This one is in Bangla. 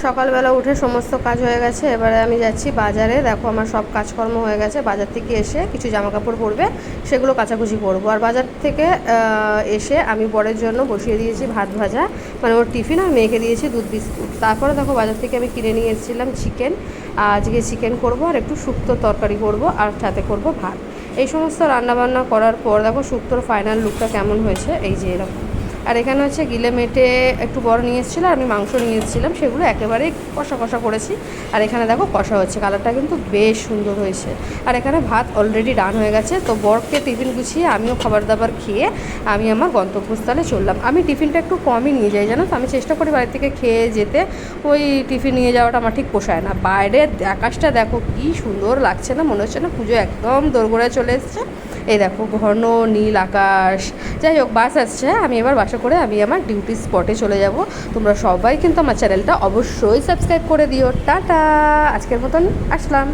সকালবেলা উঠে সমস্ত কাজ হয়ে গেছে, এবারে আমি যাচ্ছি বাজারে। দেখো আমার সব কাজকর্ম হয়ে গেছে, বাজার থেকে এসে কিছু জামাকাপড় পরবে সেগুলো কাচাকুচি করবো। আর বাজার থেকে এসে আমি বরের জন্য বসিয়ে দিয়েছি ভাত ভাজা, মানে ওর টিফিন, আর মেয়েকে দিয়েছি দুধ বিস্কুট। তারপরে দেখো বাজার থেকে আমি কিনে নিয়ে এসেছিলাম চিকেন, আজকে চিকেন করব আর একটু শুক্তো তরকারি করব আর সাথে করব ভাত। এই সমস্ত রান্নাবান্না করার পর দেখো শুক্তোর ফাইনাল লুকটা কেমন হয়েছে, এই যে এরকম। আর এখানে হচ্ছে গিলে মেটে একটু বড় নিয়ে এসেছিলো, আর আমি মাংস নিয়ে এসেছিলাম, সেগুলো একেবারেই কষা কষা করেছি। আর এখানে দেখো কষা হচ্ছে, কালারটা কিন্তু বেশ সুন্দর হয়েছে। আর এখানে ভাত অলরেডি ডান হয়ে গেছে। তো বরকে টিফিন গুছিয়ে আমিও খাবার দাবার খেয়ে আমি আমার গন্তব্যস্থলে চললাম। আমি টিফিনটা একটু কমই নিয়ে যাই, জানো তো। আমি চেষ্টা করি বাড়ি থেকে খেয়ে যেতে, ওই টিফিন নিয়ে যাওয়াটা আমার ঠিক পোষায় না। বাইরের আকাশটা দেখো কী সুন্দর লাগছে না, মনে হচ্ছে না পুজো একদম দোরগোড়ায় চলে এসছে। এই দেখো ঘন নীল আকাশ। যাই হোক, বাস আসছে, আমি এবার বাসে করে আমি আমার ডিউটি স্পটে চলে যাব। তোমরা সবাই কিন্তু আমার চ্যানেলটা অবশ্যই সাবস্ক্রাইব করে দিও। টাটা, আজকের মতন আসলাম।